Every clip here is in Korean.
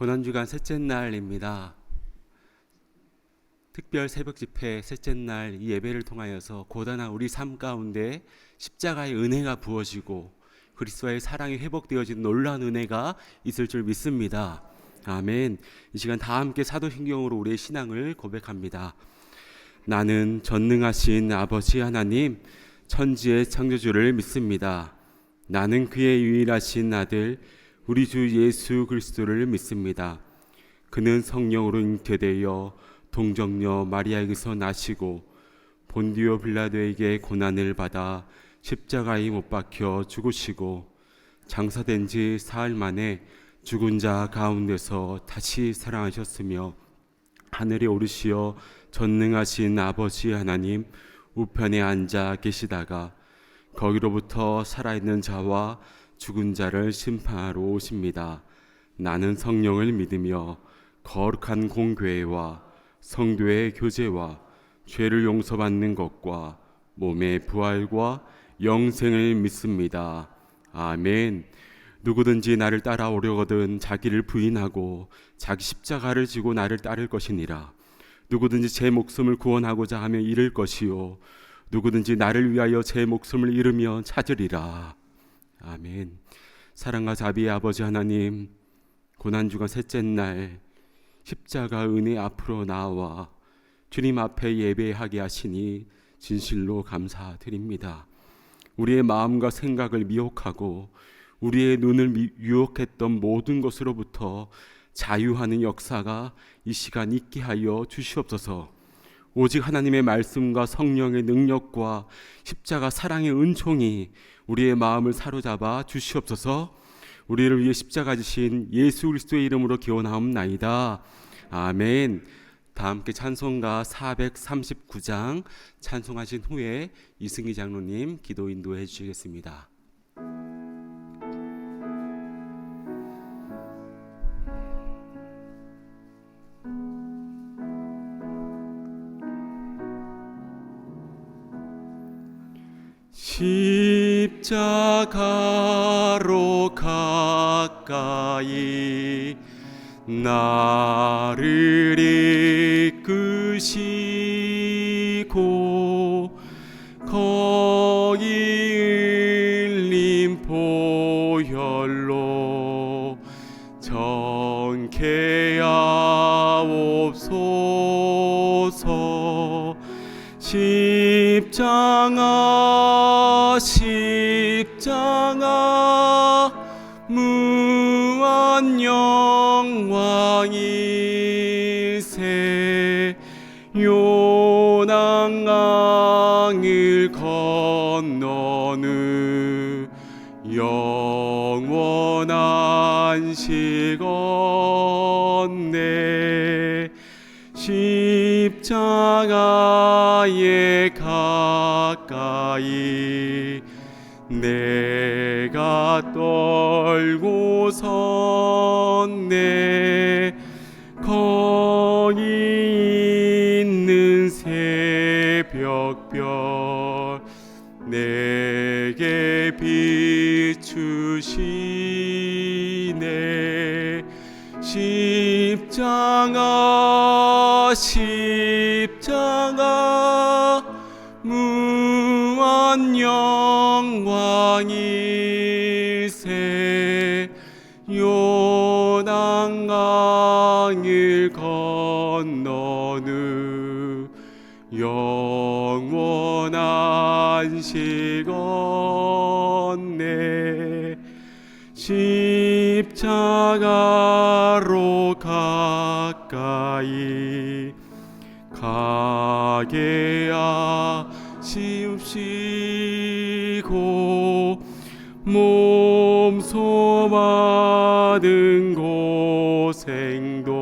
고난주간 셋째 날입니다. 특별 새벽 집회 셋째 날 이 예배를 통하여서 고단한 우리 삶 가운데 십자가의 은혜가 부어지고 그리스도의 사랑이 회복되어지는 놀라운 은혜가 있을 줄 믿습니다. 아멘. 이 시간 다 함께 사도신경으로 우리의 신앙을 고백합니다. 나는 전능하신 아버지 하나님, 천지의 창조주를 믿습니다. 나는 그의 유일하신 아들 우리 주 예수 그리스도를 믿습니다. 그는 성령으로 잉태되어 동정녀 마리아에게서 나시고 본디오 빌라도에게 고난을 받아 십자가에 못 박혀 죽으시고 장사된 지 사흘 만에 죽은 자 가운데서 다시 살아나셨으며 하늘에 오르시어 전능하신 아버지 하나님 우편에 앉아 계시다가 거기로부터 살아있는 자와 죽은 자를 심판하러 오십니다. 나는 성령을 믿으며 거룩한 공교회와 성도의 교제와 죄를 용서받는 것과 몸의 부활과 영생을 믿습니다. 아멘. 누구든지 나를 따라오려거든 자기를 부인하고 자기 십자가를 지고 나를 따를 것이니라. 누구든지 제 목숨을 구원하고자 하며 잃을 것이요 누구든지 나를 위하여 제 목숨을 잃으면 찾으리라. 아멘. 사랑과 자비의 아버지 하나님, 고난주간 셋째 날 십자가 은혜 앞으로 나와 주님 앞에 예배하게 하시니 진실로 감사드립니다. 우리의 마음과 생각을 미혹하고 우리의 눈을 유혹했던 모든 것으로부터 자유하는 역사가 이 시간 있게 하여 주시옵소서. 오직 하나님의 말씀과 성령의 능력과 십자가 사랑의 은총이 우리의 마음을 사로잡아 주시옵소서. 우리를 위해 십자가 지신 예수 그리스도의 이름으로 기원하옵나이다. 아멘. 다 함께 찬송가 439장 찬송하신 후에 이승기 장로님 기도 인도해 주시겠습니다. 십자가로 가까이 나를 이끄시고 거기 흘린 보혈로 정케하옵소서. 십자가 무한 영광일세. 요단강을 건너는 영원한 시건대 십자가에 가까이 내가 떨고 섰네. 거기 있는 새벽별 내게 비추시네. 십자가 무한 영광일세. 요단강을 건너는 영원한 시건대 십자가로 가까이 가게 하시옵시고 몸소 받은 고생도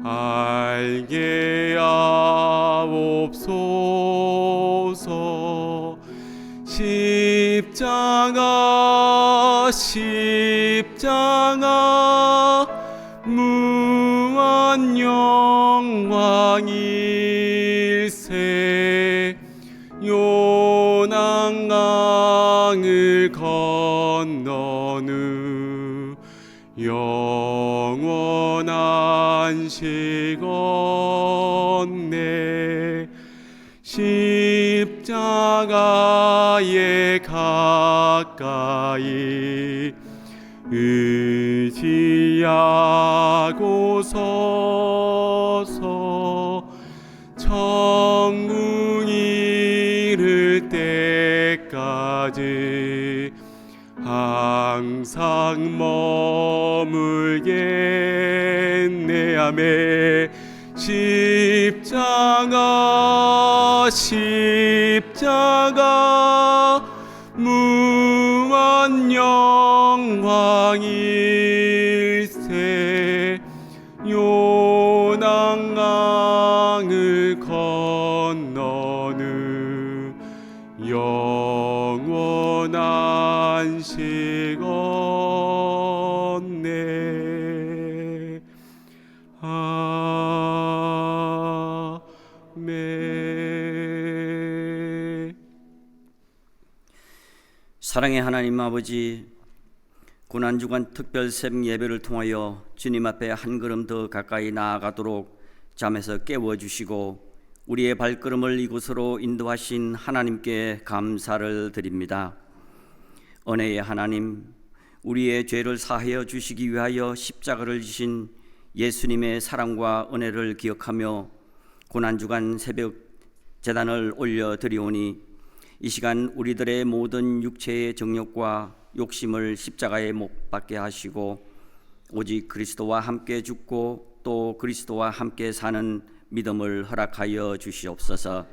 알게 하옵소서. 십자가 무한 영광일세. 요단강을 건너는 영원한 시건네 십자가에 가까이 의지하고 서서 천국 이를 때까지 항상 머물겠네 하매 십자가 무한 영광일세 요단강을 건너는 영원한 시건네 아멘. 사랑의 하나님 아버지, 고난주간 특별 새벽 예배를 통하여 주님 앞에 한 걸음 더 가까이 나아가도록 잠에서 깨워주시고 우리의 발걸음을 이곳으로 인도하신 하나님께 감사를 드립니다. 은혜의 하나님, 우리의 죄를 사하여 주시기 위하여 십자가를 지신 예수님의 사랑과 은혜를 기억하며 고난주간 새벽 제단을 올려드리오니 이 시간 우리들의 모든 육체의 정욕과 욕심을 십자가에 못 박게 하시고 오직 그리스도와 함께 죽고 또 그리스도와 함께 사는 믿음을 허락하여 주시옵소서.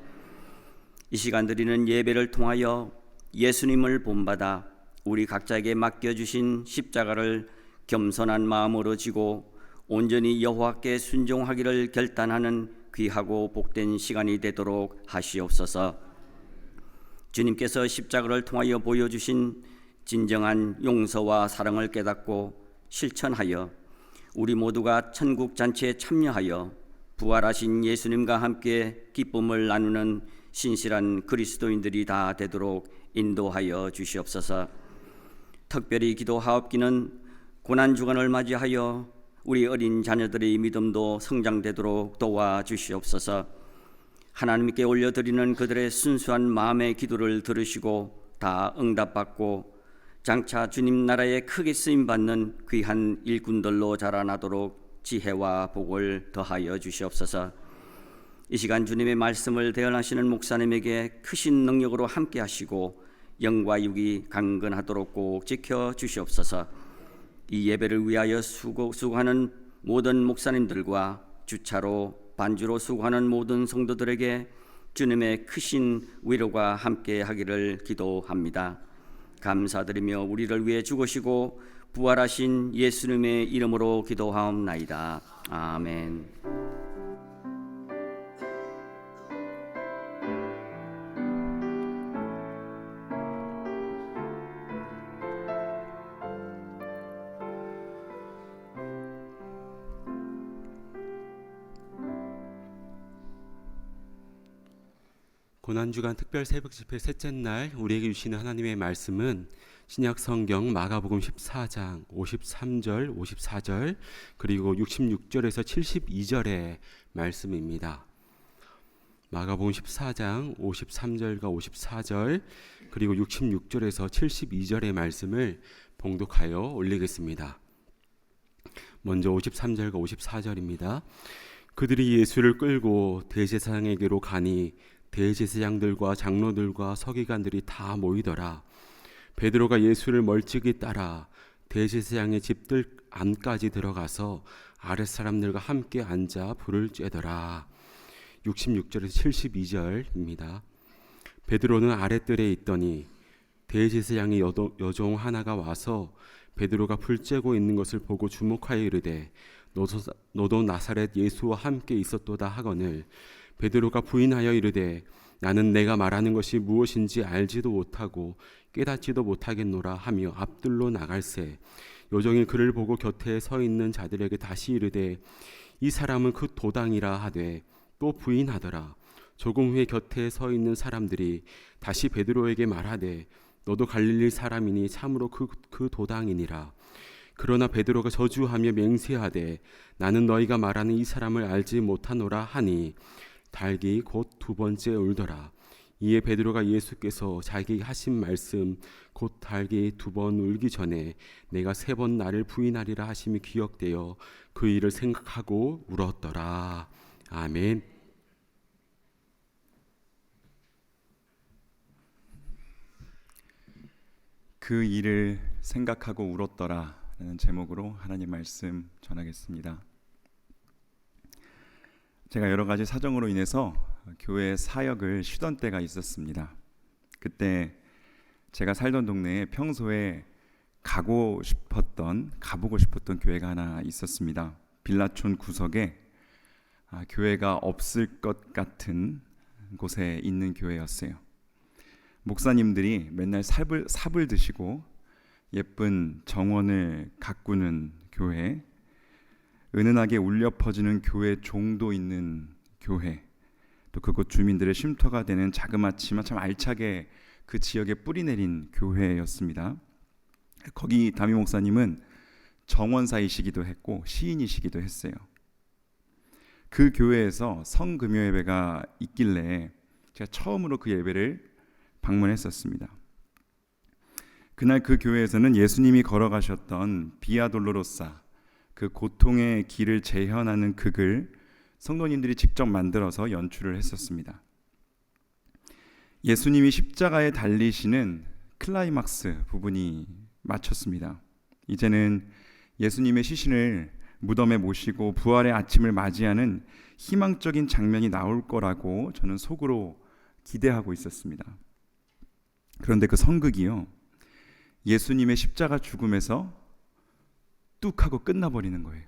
이 시간 드리는 예배를 통하여 예수님을 본받아 우리 각자에게 맡겨주신 십자가를 겸손한 마음으로 지고 온전히 여호와께 순종하기를 결단하는 귀하고 복된 시간이 되도록 하시옵소서. 주님께서 십자가를 통하여 보여주신 진정한 용서와 사랑을 깨닫고 실천하여 우리 모두가 천국 잔치에 참여하여 부활하신 예수님과 함께 기쁨을 나누는 신실한 그리스도인들이 다 되도록 인도하여 주시옵소서. 특별히 기도하옵기는 고난주간을 맞이하여 우리 어린 자녀들의 믿음도 성장되도록 도와주시옵소서. 하나님께 올려드리는 그들의 순수한 마음의 기도를 들으시고 다 응답받고 장차 주님 나라에 크게 쓰임받는 귀한 일꾼들로 자라나도록 지혜와 복을 더하여 주시옵소서. 이 시간 주님의 말씀을 대언하시는 목사님에게 크신 능력으로 함께 하시고 영과 육이 강건하도록 꼭 지켜 주시옵소서. 이 예배를 위하여 수고하는 모든 목사님들과 주차로 반주로 수고하는 모든 성도들에게 주님의 크신 위로가 함께 하기를 기도합니다. 감사드리며 우리를 위해 죽으시고 부활하신 예수님의 이름으로 기도하옵나이다. 아멘. 고난주간 특별 새벽 집회 셋째 날 우리에게 주시는 하나님의 말씀은 신약 성경 마가복음 14장 53절 54절 그리고 66절에서 72절의 말씀입니다. 마가복음 14장 53절과 54절 그리고 66절에서 72절의 말씀을 봉독하여 올리겠습니다. 먼저 53절과 54절입니다. 그들이 예수를 끌고 대제사장에게로 가니 대제사장들과 장로들과 서기관들이 다 모이더라. 베드로가 예수를 멀찍이 따라 대제사장의 집들 안까지 들어가서 아랫사람들과 함께 앉아 불을 쬐더라. 66절에서 72절입니다. 베드로는 아랫뜰에 있더니 대제사장의 여종 하나가 와서 베드로가 불 쬐고 있는 것을 보고 주목하여 이르되 너도 나사렛 예수와 함께 있었도다 하거늘 베드로가 부인하여 이르되 나는 내가 말하는 것이 무엇인지 알지도 못하고 깨닫지도 못하겠노라 하며 앞뜰로 나갈새 여종이 그를 보고 곁에 서 있는 자들에게 다시 이르되 이 사람은 그 도당이라 하되 또 부인하더라. 조금 후에 곁에 서 있는 사람들이 다시 베드로에게 말하되 너도 갈릴리 사람이니 참으로 그 도당이니라. 그러나 베드로가 저주하며 맹세하되 나는 너희가 말하는 이 사람을 알지 못하노라 하니 닭이 곧 두 번째 울더라. 이에 베드로가 예수께서 자기에게 하신 말씀 곧 닭이 두 번 울기 전에 내가 세 번 나를 부인하리라 하심이 기억되어 그 일을 생각하고 울었더라. 아멘. 그 일을 생각하고 울었더라 라는 제목으로 하나님 말씀 전하겠습니다. 제가 여러 가지 사정으로 인해서 교회 사역을 쉬던 때가 있었습니다. 그때 제가 살던 동네에 평소에 가보고 싶었던 교회가 하나 있었습니다. 빌라촌 구석에 교회가 없을 것 같은 곳에 있는 교회였어요. 목사님들이 맨날 삽을 드시고 예쁜 정원을 가꾸는 교회, 은은하게 울려 퍼지는 교회 종도 있는 교회, 또 그곳 주민들의 쉼터가 되는 자그맣지만 참 알차게 그 지역에 뿌리내린 교회였습니다. 거기 담임 목사님은 정원사이시기도 했고 시인이시기도 했어요. 그 교회에서 성금요 예배가 있길래 제가 처음으로 그 예배를 방문했었습니다. 그날 그 교회에서는 예수님이 걸어가셨던 비아 돌로로사, 그 고통의 길을 재현하는 극을 성도님들이 직접 만들어서 연출을 했었습니다. 예수님이 십자가에 달리시는 클라이막스 부분이 마쳤습니다. 이제는 예수님의 시신을 무덤에 모시고 부활의 아침을 맞이하는 희망적인 장면이 나올 거라고 저는 속으로 기대하고 있었습니다. 그런데 그 성극이요, 예수님의 십자가 죽음에서 뚝 하고 끝나버리는 거예요.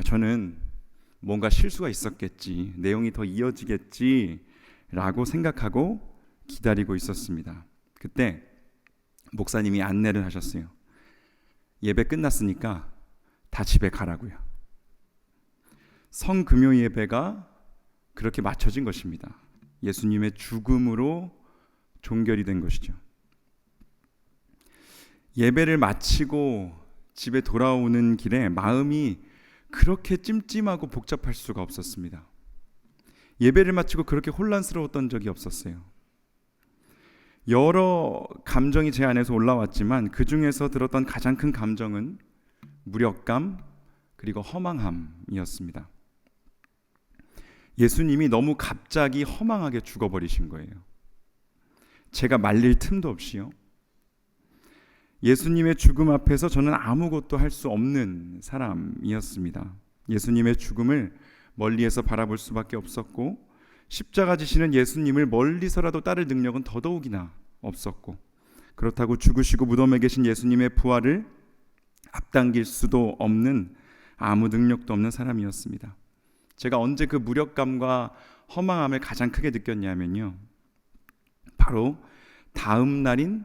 저는 뭔가 실수가 있었겠지, 내용이 더 이어지겠지 라고 생각하고 기다리고 있었습니다. 그때 목사님이 안내를 하셨어요. 예배 끝났으니까 다 집에 가라고요. 성금요 예배가 그렇게 맞춰진 것입니다. 예수님의 죽음으로 종결이 된 것이죠. 예배를 마치고 집에 돌아오는 길에 마음이 그렇게 찜찜하고 복잡할 수가 없었습니다. 예배를 마치고 그렇게 혼란스러웠던 적이 없었어요. 여러 감정이 제 안에서 올라왔지만 그 중에서 들었던 가장 큰 감정은 무력감 그리고 허망함이었습니다. 예수님이 너무 갑자기 허망하게 죽어버리신 거예요. 제가 말릴 틈도 없이요. 예수님의 죽음 앞에서 저는 아무것도 할 수 없는 사람이었습니다. 예수님의 죽음을 멀리에서 바라볼 수밖에 없었고, 십자가 지시는 예수님을 멀리서라도 따를 능력은 더더욱이나 없었고, 그렇다고 죽으시고 무덤에 계신 예수님의 부활을 앞당길 수도 없는, 아무 능력도 없는 사람이었습니다. 제가 언제 그 무력감과 허망함을 가장 크게 느꼈냐면요, 바로 다음 날인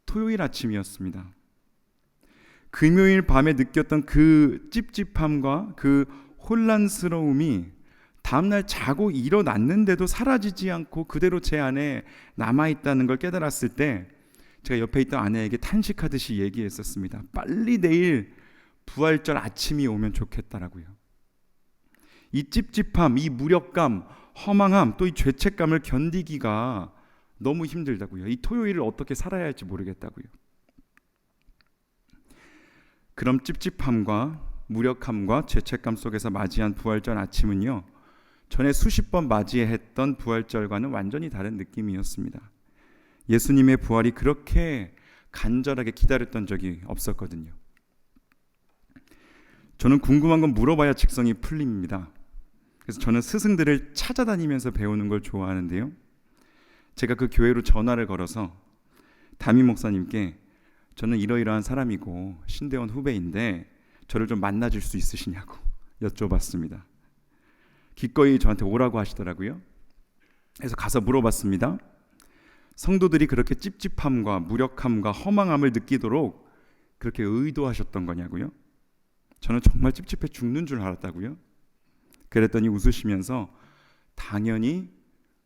토요일 아침이었습니다. 금요일 밤에 느꼈던 그 찝찝함과 그 혼란스러움이 다음날 자고 일어났는데도 사라지지 않고 그대로 제 안에 남아있다는 걸 깨달았을 때 제가 옆에 있던 아내에게 탄식하듯이 얘기했었습니다. 빨리 내일 부활절 아침이 오면 좋겠다라고요. 이 찝찝함, 이 무력감, 허망함, 또 이 죄책감을 견디기가 너무 힘들다고요. 이 토요일을 어떻게 살아야 할지 모르겠다고요. 그럼 찝찝함과 무력함과 죄책감 속에서 맞이한 부활절 아침은요, 전에 수십 번 맞이했던 부활절과는 완전히 다른 느낌이었습니다. 예수님의 부활이 그렇게 간절하게 기다렸던 적이 없었거든요. 저는 궁금한 건 물어봐야 직성이 풀립니다. 그래서 저는 스승들을 찾아다니면서 배우는 걸 좋아하는데요, 제가 그 교회로 전화를 걸어서 담임 목사님께 저는 이러이러한 사람이고 신대원 후배인데 저를 좀 만나줄 수 있으시냐고 여쭤봤습니다. 기꺼이 저한테 오라고 하시더라고요. 그래서 가서 물어봤습니다. 성도들이 그렇게 찝찝함과 무력함과 허망함을 느끼도록 그렇게 의도하셨던 거냐고요? 저는 정말 찝찝해 죽는 줄 알았다고요. 그랬더니 웃으시면서 당연히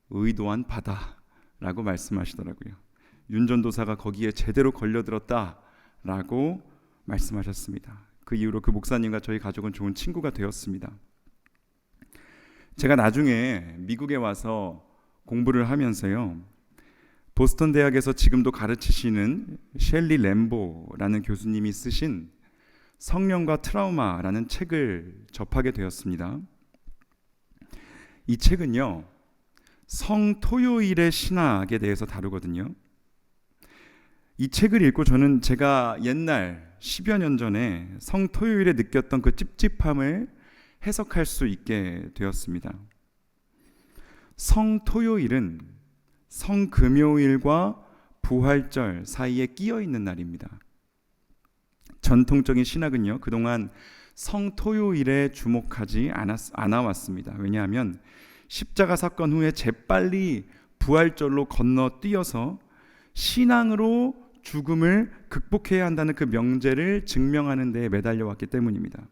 의도한 바다라고 말씀하시더라고요. 윤 전도사가 거기에 제대로 걸려들었다라고 말씀하셨습니다. 그 이후로 그 목사님과 저희 가족은 좋은 친구가 되었습니다. 제가 나중에 미국에 와서 공부를 하면서요, 보스턴 대학에서 지금도 가르치시는 셸리 램보라는 교수님이 쓰신 성령과 트라우마라는 책을 접하게 되었습니다. 이 책은요, 성토요일의 신학에 대해서 다루거든요. 이 책을 읽고 저는 제가 옛날 10여 년 전에 성토요일에 느꼈던 그 찝찝함을 해석할 수 있게 되었습니다. 성토요일은 성금요일과 부활절 사이에 끼어 있는 날입니다. 전통적인 신학은요, 그동안 성토요일에 주목하지 않아왔습니다. 왜냐하면 십자가 사건 후에 재빨리 부활절로 건너뛰어서 신앙으로 죽음을 극복해야 한다는 그 명제를 증명하는 데에 매달려 왔기 때문입니다.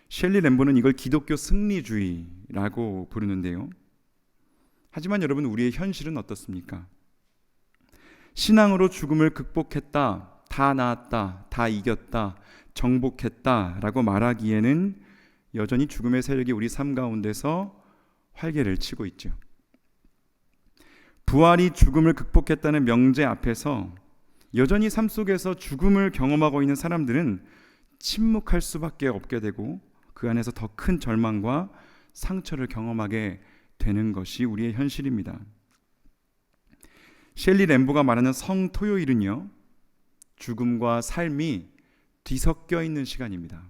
셸리 램보는 이걸 기독교 승리주의라고 부르는데요. 하지만 여러분, 우리의 현실은 어떻습니까? 신앙으로 죽음을 극복했다, 다 나았다, 다 이겼다, 정복했다 라고 말하기에는 여전히 죽음의 세력이 우리 삶 가운데서 활개를 치고 있죠. 부활이 죽음을 극복했다는 명제 앞에서 여전히 삶 속에서 죽음을 경험하고 있는 사람들은 침묵할 수밖에 없게 되고 그 안에서 더 큰 절망과 상처를 경험하게 되는 것이 우리의 현실입니다. 셸리 램보가 말하는 성토요일은요, 죽음과 삶이 뒤섞여 있는 시간입니다.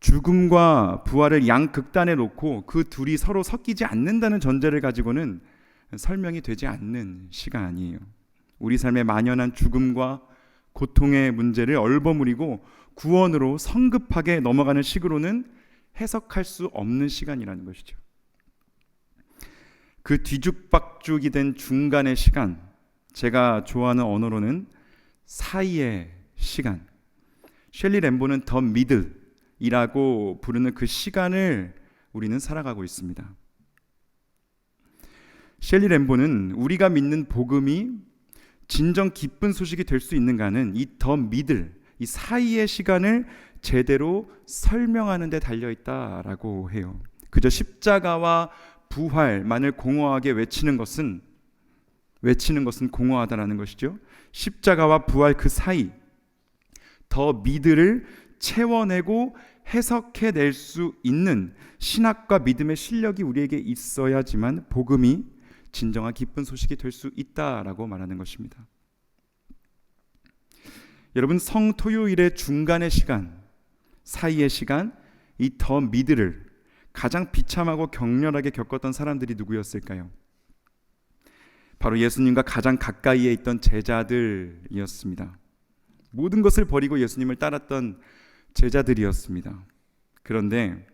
죽음과 부활을 양극단에 놓고 그 둘이 서로 섞이지 않는다는 전제를 가지고는 설명이 되지 않는 시간이에요. 우리 삶에 만연한 죽음과 고통의 문제를 얼버무리고 구원으로 성급하게 넘어가는 식으로는 해석할 수 없는 시간이라는 것이죠. 그 뒤죽박죽이 된 중간의 시간, 제가 좋아하는 언어로는 사이의 시간, 셸리 램보는 더 미들이라고 부르는 그 시간을 우리는 살아가고 있습니다. 셸리 램보는 우리가 믿는 복음이 진정 기쁜 소식이 될 수 있는가는 이 더 미들, 이 사이의 시간을 제대로 설명하는 데 달려있다라고 해요. 그저 십자가와 부활만을 공허하게 외치는 것은 공허하다라는 것이죠. 십자가와 부활 그 사이, 더 미들을 채워내고 해석해낼 수 있는 신학과 믿음의 실력이 우리에게 있어야지만 복음이 진정한 기쁜 소식이 될 수 있다라고 말하는 것입니다. 여러분, 성토요일의 중간의 시간, 사이의 시간, 이 더 미드를 가장 비참하고 격렬하게 겪었던 사람들이 누구였을까요? 바로 예수님과 가장 가까이에 있던 제자들이었습니다. 모든 것을 버리고 예수님을 따랐던 제자들이었습니다. 그런데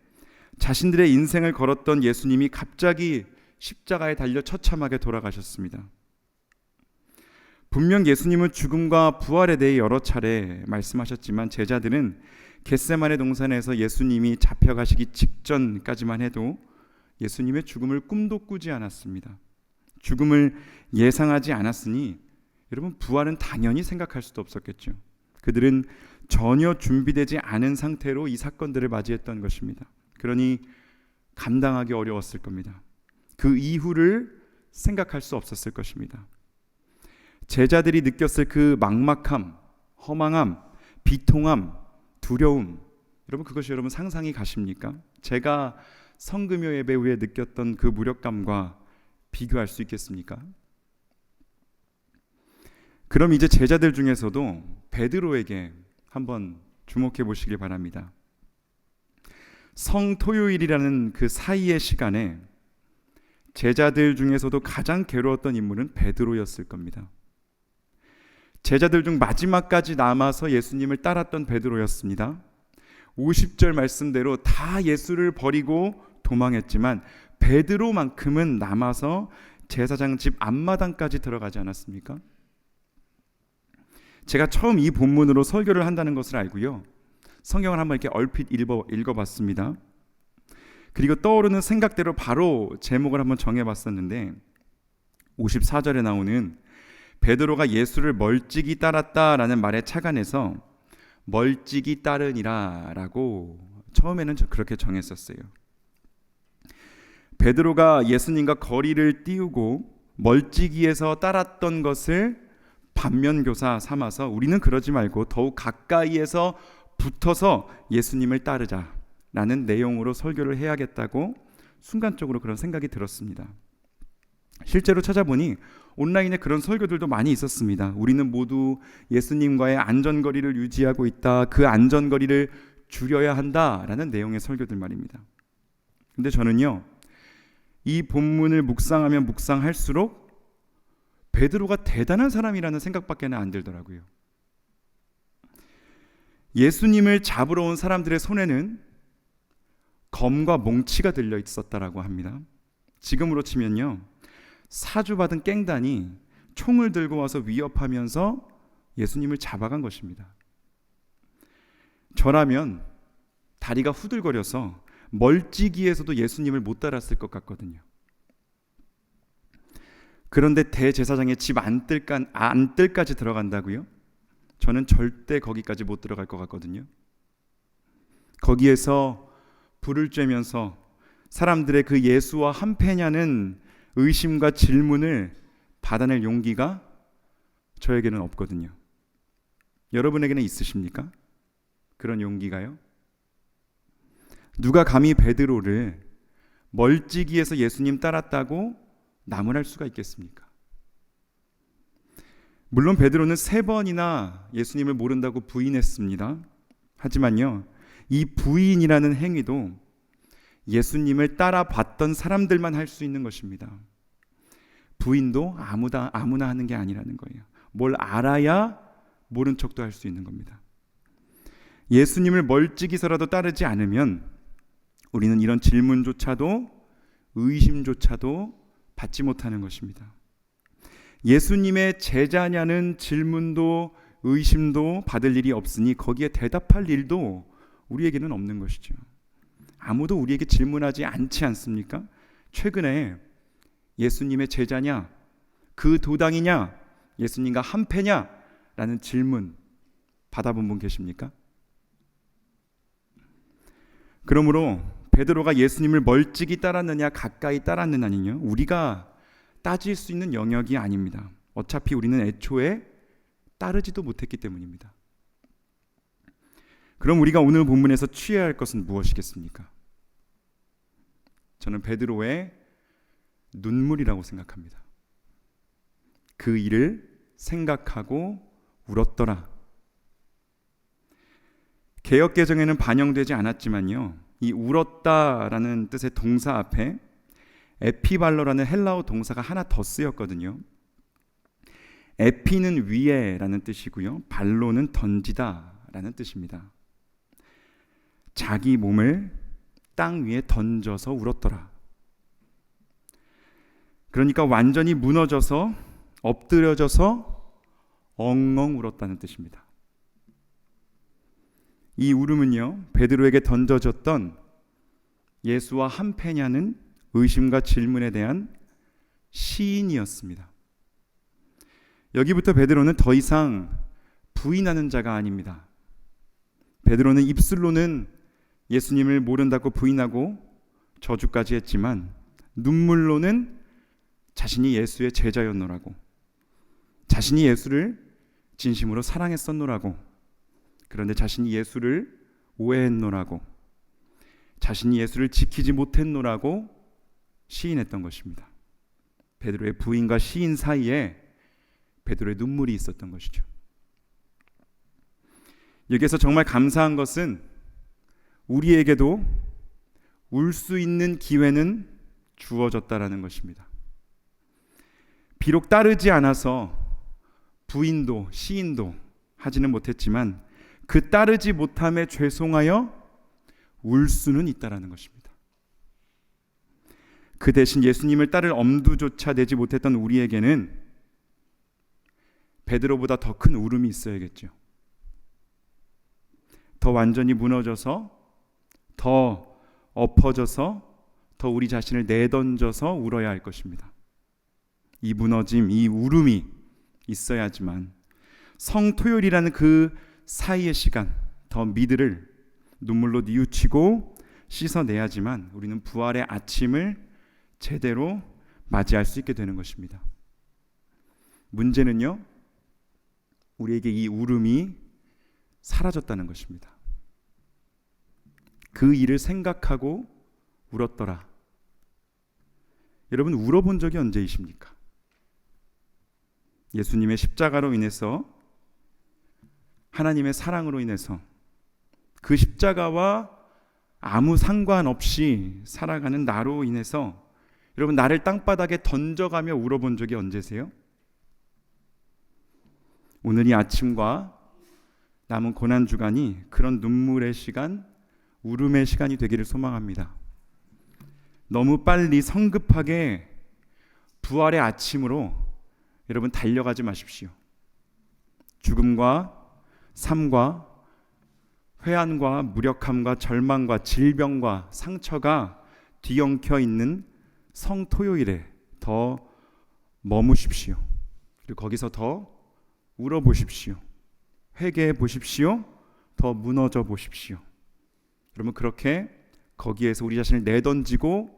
자신들의 인생을 걸었던 예수님이 갑자기 십자가에 달려 처참하게 돌아가셨습니다. 분명 예수님은 죽음과 부활에 대해 여러 차례 말씀하셨지만 제자들은 겟세마네 동산에서 예수님이 잡혀가시기 직전까지만 해도 예수님의 죽음을 꿈도 꾸지 않았습니다. 죽음을 예상하지 않았으니 여러분, 부활은 당연히 생각할 수도 없었겠죠. 그들은 전혀 준비되지 않은 상태로 이 사건들을 맞이했던 것입니다. 그러니 감당하기 어려웠을 겁니다. 그 이후를 생각할 수 없었을 것입니다. 제자들이 느꼈을 그 막막함, 허망함, 비통함, 두려움, 여러분, 그것이 여러분 상상이 가십니까? 제가 성금요 예배 후에 느꼈던 그 무력감과 비교할 수 있겠습니까? 그럼 이제 제자들 중에서도 베드로에게 한번 주목해 보시길 바랍니다. 성토요일이라는 그 사이의 시간에 제자들 중에서도 가장 괴로웠던 인물은 베드로였을 겁니다. 제자들 중 마지막까지 남아서 예수님을 따랐던 베드로였습니다. 50절 말씀대로 다 예수를 버리고 도망했지만 베드로만큼은 남아서 제사장 집 앞마당까지 들어가지 않았습니까? 제가 처음 이 본문으로 설교를 한다는 것을 알고요, 성경을 한번 이렇게 얼핏 읽어봤습니다. 그리고 떠오르는 생각대로 바로 제목을 한번 정해봤었는데 54절에 나오는 베드로가 예수를 멀찍이 따랐다라는 말에 착안해서 멀찍이 따르니라라고 처음에는 그렇게 정했었어요. 베드로가 예수님과 거리를 띄우고 멀찍이에서 따랐던 것을 반면교사 삼아서 우리는 그러지 말고 더욱 가까이에서 붙어서 예수님을 따르자라는 내용으로 설교를 해야겠다고 순간적으로 그런 생각이 들었습니다. 실제로 찾아보니 온라인에 그런 설교들도 많이 있었습니다. 우리는 모두 예수님과의 안전거리를 유지하고 있다. 그 안전거리를 줄여야 한다라는 내용의 설교들 말입니다. 근데 저는요, 이 본문을 묵상하면 묵상할수록 베드로가 대단한 사람이라는 생각밖에 안 들더라고요. 예수님을 잡으러 온 사람들의 손에는 검과 몽치가 들려 있었다라고 합니다. 지금으로 치면요, 사주받은 깽단이 총을 들고 와서 위협하면서 예수님을 잡아간 것입니다. 저라면 다리가 후들거려서 멀찍이에서도 예수님을 못 따랐을 것 같거든요. 그런데 대제사장의 집 안뜰까지 들어간다고요? 저는 절대 거기까지 못 들어갈 것 같거든요. 거기에서 불을 쬐면서 사람들의 그 예수와 한패냐는 의심과 질문을 받아낼 용기가 저에게는 없거든요. 여러분에게는 있으십니까? 그런 용기가요? 누가 감히 베드로를 멀찍이에서 예수님 따랐다고 나무랄 수가 있겠습니까? 물론 베드로는 3번이나 예수님을 모른다고 부인했습니다. 하지만요, 이 부인이라는 행위도 예수님을 따라봤던 사람들만 할 수 있는 것입니다. 부인도 아무나 하는 게 아니라는 거예요. 뭘 알아야 모른 척도 할 수 있는 겁니다. 예수님을 멀찍이서라도 따르지 않으면 우리는 이런 질문조차도 의심조차도 받지 못하는 것입니다. 예수님의 제자냐는 질문도 의심도 받을 일이 없으니 거기에 대답할 일도 우리에게는 없는 것이죠. 아무도 우리에게 질문하지 않지 않습니까? 최근에 예수님의 제자냐, 그 도당이냐, 예수님과 한패냐 라는 질문 받아본 분 계십니까? 그러므로 베드로가 예수님을 멀찍이 따랐느냐 가까이 따랐느냐는요, 우리가 따질 수 있는 영역이 아닙니다. 어차피 우리는 애초에 따르지도 못했기 때문입니다. 그럼 우리가 오늘 본문에서 취해야 할 것은 무엇이겠습니까? 저는 베드로의 눈물이라고 생각합니다. 그 일을 생각하고 울었더라. 개역개정에는 반영되지 않았지만요, 이 울었다라는 뜻의 동사 앞에 에피발로라는 헬라어 동사가 하나 더 쓰였거든요. 에피는 위에라는 뜻이고요, 발로는 던지다라는 뜻입니다. 자기 몸을 땅 위에 던져서 울었더라. 그러니까 완전히 무너져서 엎드려져서 엉엉 울었다는 뜻입니다. 이 울음은요, 베드로에게 던져졌던 예수와 한패냐는 의심과 질문에 대한 시인이었습니다. 여기부터 베드로는 더 이상 부인하는 자가 아닙니다. 베드로는 입술로는 예수님을 모른다고 부인하고 저주까지 했지만 눈물로는 자신이 예수의 제자였노라고, 자신이 예수를 진심으로 사랑했었노라고, 그런데 자신이 예수를 오해했노라고, 자신이 예수를 지키지 못했노라고 시인했던 것입니다. 베드로의 부인과 시인 사이에 베드로의 눈물이 있었던 것이죠. 여기에서 정말 감사한 것은 우리에게도 울 수 있는 기회는 주어졌다라는 것입니다. 비록 따르지 않아서 부인도 시인도 하지는 못했지만 그 따르지 못함에 죄송하여 울 수는 있다라는 것입니다. 그 대신 예수님을 따를 엄두조차 내지 못했던 우리에게는 베드로보다 더 큰 울음이 있어야겠죠. 더 완전히 무너져서, 더 엎어져서, 더 우리 자신을 내던져서 울어야 할 것입니다. 이 무너짐, 이 울음이 있어야지만 성토요일이라는 그 사이의 시간, 더 미드를 눈물로 뉘우치고 씻어내야지만 우리는 부활의 아침을 제대로 맞이할 수 있게 되는 것입니다. 문제는요, 우리에게 이 울음이 사라졌다는 것입니다. 그 일을 생각하고 울었더라. 여러분, 울어본 적이 언제이십니까? 예수님의 십자가로 인해서, 하나님의 사랑으로 인해서 그 십자가와 아무 상관없이 살아가는 나로 인해서 여러분, 나를 땅바닥에 던져가며 울어본 적이 언제세요? 오늘 이 아침과 남은 고난주간이 그런 눈물의 시간, 울음의 시간이 되기를 소망합니다. 너무 빨리 성급하게 부활의 아침으로 여러분 달려가지 마십시오. 죽음과 삶과 회한과 무력함과 절망과 질병과 상처가 뒤엉켜 있는 성토요일에 더 머무십시오. 그리고 거기서 더 울어보십시오. 회개해 보십시오. 더 무너져 보십시오. 여러분, 그렇게 거기에서 우리 자신을 내던지고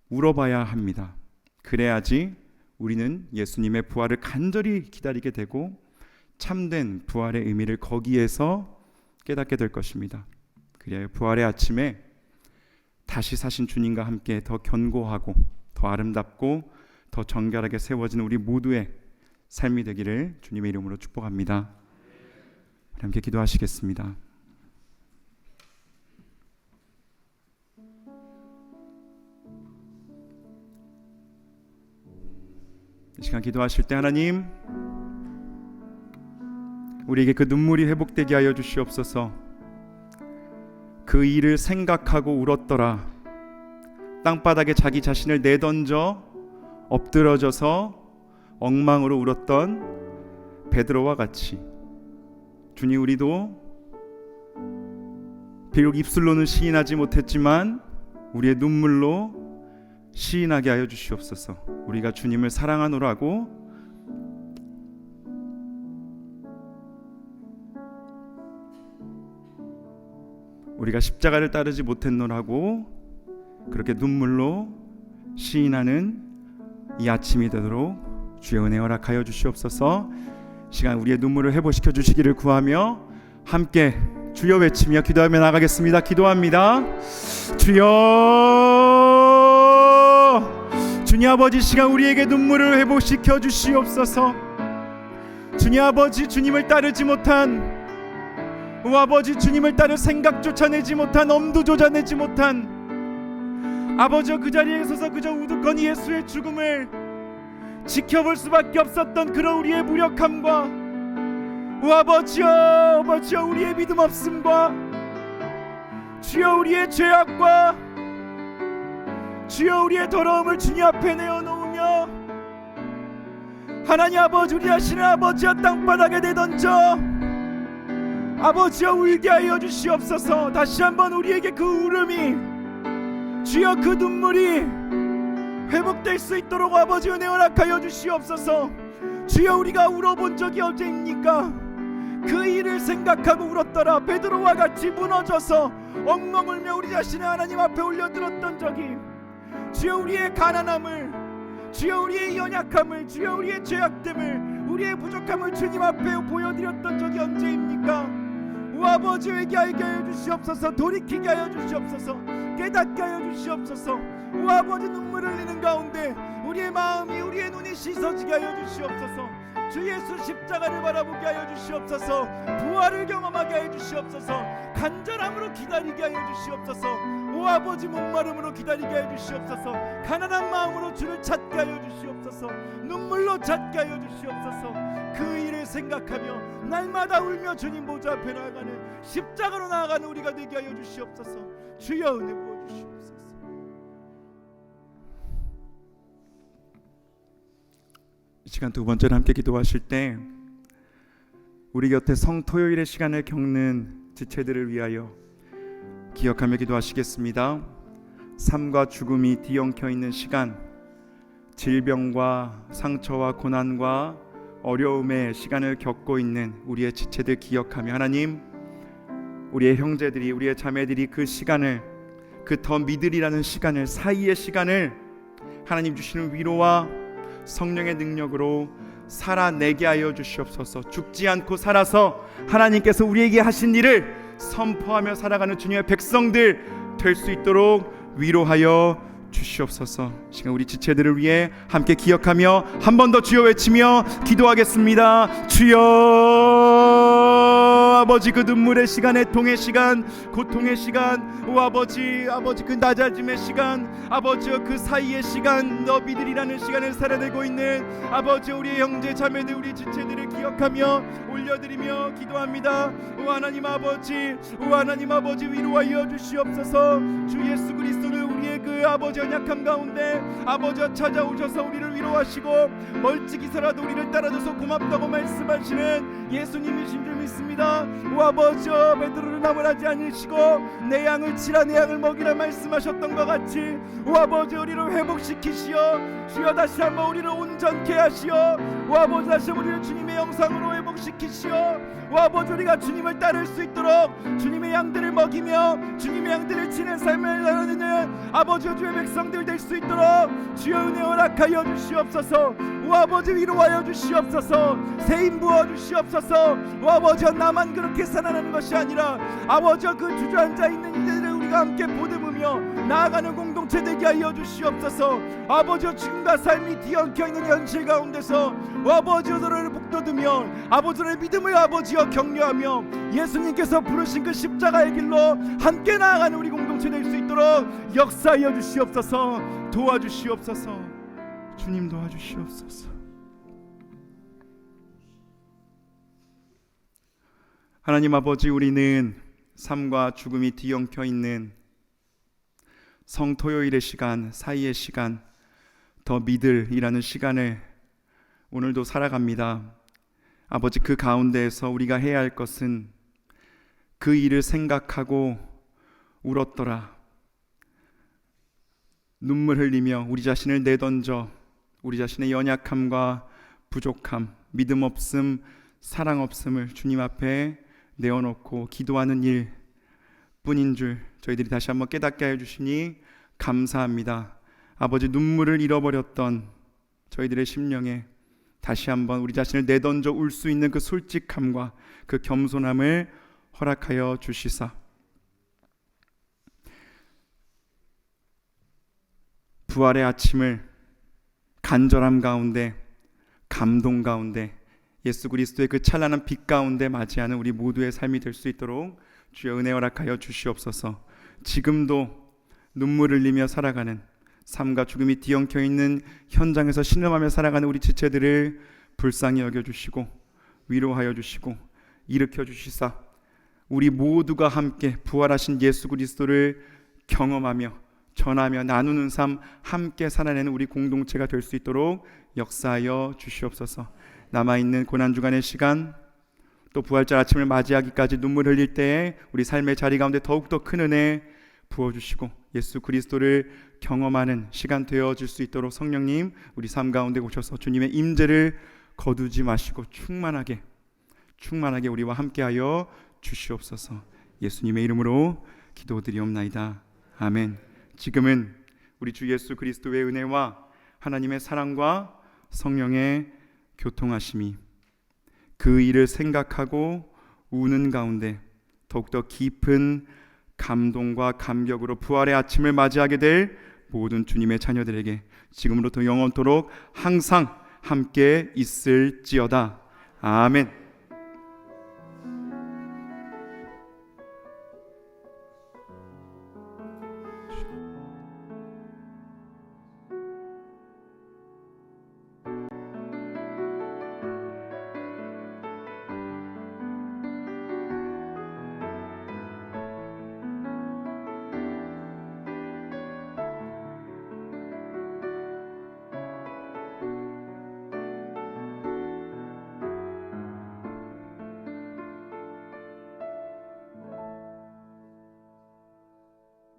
울어봐야 합니다. 그래야지 우리는 예수님의 부활을 간절히 기다리게 되고 참된 부활의 의미를 거기에서 깨닫게 될 것입니다. 그래야 부활의 아침에 다시 사신 주님과 함께 더 견고하고 더 아름답고 더 정결하게 세워지는 우리 모두의 삶이 되기를 주님의 이름으로 축복합니다. 함께 기도하시겠습니다. 이 시간 기도하실 때 하나님, 우리에게 그 눈물이 회복되게 하여 주시옵소서. 그 일을 생각하고 울었더라. 땅바닥에 자기 자신을 내던져 엎드러져서 엉망으로 울었던 베드로와 같이 주님, 우리도 비록 입술로는 시인하지 못했지만 우리의 눈물로 시인하게 하여 주시옵소서. 우리가 주님을 사랑하노라고 우리가 십자가를 따르지 못했노라고 그렇게 눈물로 시인하는 이 아침이 되도록 주의 은혜 허락하여 주시옵소서. 시간 우리의 눈물을 회복시켜 주시기를 구하며 함께 주여 외치며 기도하며 나가겠습니다. 기도합니다. 주여, 주님 아버지, 시간 우리에게 눈물을 회복시켜 주시옵소서. 주님 아버지, 주님을 따르지 못한, 오 아버지, 주님을 따를 생각조차 내지 못한, 엄두조차 내지 못한 아버지여, 그 자리에 서서 그저 우두커니 예수의 죽음을 지켜볼 수밖에 없었던 그런 우리의 무력함과, 오 아버지여, 아버지여, 우리의 믿음 없음과, 주여 우리의 죄악과, 주여 우리의 더러움을 주님 앞에 내어놓으며 하나님 아버지, 우리 자신을 아버지여 땅바닥에 내던져 아버지여 울게 하여 주시옵소서. 다시 한번 우리에게 그 울음이, 주여 그 눈물이 회복될 수 있도록 아버지 은혜 허락하여 주시옵소서. 주여, 우리가 울어본 적이 언제입니까? 그 일을 생각하고 울었더라. 베드로와 같이 무너져서 엉엉 울며 우리 자신을 하나님 앞에 올려들었던 적이, 주여 우리의 가난함을, 주여 우리의 연약함을, 주여 우리의 죄악됨을, 우리의 부족함을 주님 앞에 보여드렸던 적이 언제입니까? 오 아버지, 회개하게 하여 주시옵소서. 돌이키게 하여 주시옵소서. 깨닫게 하여 주시옵소서. 오 아버지, 눈물 흘리는 가운데 우리의 마음이, 우리의 눈이 씻어지게 하여 주시옵소서. 주 예수 십자가를 바라보게 하여 주시옵소서. 부활을 경험하게 하여 주시옵소서. 간절함으로 기다리게 하여 주시옵소서. 오 아버지, 목마름으로 기다리게 하여 주시옵소서. 가난한 마음으로 주를 찾게 하여 주시옵소서. 눈물로 찾게 하여 주시옵소서. 그 일을 생각하며 날마다 울며 주님 보좌 앞에 나아가는, 십자가로 나아가는 우리가 되게 하여 주시옵소서. 주여 은혜 부어 주시옵소서. 이 시간 두 번째로 함께 기도하실 때 우리 곁에 성토요일의 시간을 겪는 지체들을 위하여 기억하며 기도하시겠습니다. 삶과 죽음이 뒤엉켜 있는 시간, 질병과 상처와 고난과 어려움의 시간을 겪고 있는 우리의 지체들 기억하며 하나님, 우리의 형제들이, 우리의 자매들이 그 시간을, 그 더 믿으리라는 시간을, 사이의 시간을 하나님 주시는 위로와 성령의 능력으로 살아내게 하여 주시옵소서. 죽지 않고 살아서 하나님께서 우리에게 하신 일을 선포하며 살아가는 주님의 백성들 될 수 있도록 위로하여 주시옵소서. 시간 우리 지체들을 위해 함께 기억하며 한 번 더 주여 외치며 기도하겠습니다. 주여, 아버지, 그 눈물의 시간, 애통의 시간, 고통의 시간, 오 아버지, 아버지 그 낮아짐의 시간, 아버지여 그 사이의 시간, 너 믿으리라는 시간을 살아내고 있는 아버지, 우리 형제 자매들, 우리 지체들을 기억하며 올려드리며 기도합니다. 오 하나님 아버지, 오 하나님 아버지, 위로하여 주시옵소서. 주 예수 그리스도를 우리의 그 아버지 연약함 가운데 아버지와 찾아오셔서 우리를 위로하시고 멀찍이서라도 우리를 따라줘서 고맙다고 말씀하시는 예수님이신 줄 믿습니다. 오 아버지여, 베드로를 나무라지 않으시고 내 양을 치라, 내 양을 먹이라 말씀하셨던 것 같이 오 아버지, 우리를 회복시키시어 주여 다시 한번 우리를 온전케 하시어 오 아버지, 다시 우리를 주님의 영상으로 회복시키시어 오 아버지, 우리가 주님을 따를 수 있도록 주님의 양들을 먹이며 주님의 양들을 치는 삶을 살아내는 아버지와 주의 백성들 될 수 있도록 주여 은혜 허락하여 주시옵소서. 오 아버지, 위로하여 주시옵소서. 세임 부어 주시옵소서. 오 아버지여, 나만 그렇게 살아나는 것이 아니라 아버지여, 그 주저앉아 있는 이들을 우리가 함께 보듬으며 나아가는 공동체 되게 하여 주시옵소서. 아버지여, 죽음과 삶이 뒤엉켜 있는 현실 가운데서 오 아버지여, 너를 북돋으며 아버지의 믿음을 아버지여 격려하며 예수님께서 부르신 그 십자가의 길로 함께 나아가는 우리 공동체 될 수 있도록 역사하여 주시옵소서. 도와주시옵소서. 주님 도와주시옵소서. 하나님 아버지, 우리는 삶과 죽음이 뒤엉켜 있는 성토요일의 시간, 사이의 시간, 더 믿을이라는 시간을 오늘도 살아갑니다. 아버지, 그 가운데에서 우리가 해야 할 것은 그 일을 생각하고 울었더라. 눈물 흘리며 우리 자신을 내던져 우리 자신의 연약함과 부족함, 믿음 없음, 사랑 없음을 주님 앞에 내어놓고 기도하는 일 뿐인 줄 저희들이 다시 한번 깨닫게 하여 주시니 감사합니다. 아버지, 눈물을 잃어버렸던 저희들의 심령에 다시 한번 우리 자신을 내던져 울 수 있는 그 솔직함과 그 겸손함을 허락하여 주시사 부활의 아침을 간절함 가운데, 감동 가운데, 예수 그리스도의 그 찬란한 빛 가운데 맞이하는 우리 모두의 삶이 될 수 있도록 주여 은혜 허락하여 주시옵소서. 지금도 눈물 흘리며 살아가는, 삶과 죽음이 뒤엉켜 있는 현장에서 신음하며 살아가는 우리 지체들을 불쌍히 여겨주시고 위로하여 주시고 일으켜 주시사 우리 모두가 함께 부활하신 예수 그리스도를 경험하며 전하며 나누는 삶, 함께 살아내는 우리 공동체가 될 수 있도록 역사하여 주시옵소서. 남아있는 고난주간의 시간, 또 부활절 아침을 맞이하기까지 눈물 흘릴 때에 우리 삶의 자리 가운데 더욱더 큰 은혜 부어주시고 예수 그리스도를 경험하는 시간 되어질 수 있도록 성령님, 우리 삶 가운데 오셔서 주님의 임재를 거두지 마시고 충만하게 우리와 함께하여 주시옵소서. 예수님의 이름으로 기도드리옵나이다. 아멘. 지금은 우리 주 예수 그리스도의 은혜와 하나님의 사랑과 성령의 교통하심이 그 일을 생각하고 우는 가운데 더욱더 깊은 감동과 감격으로 부활의 아침을 맞이하게 될 모든 주님의 자녀들에게 지금으로부터 영원토록 항상 함께 있을지어다. 아멘.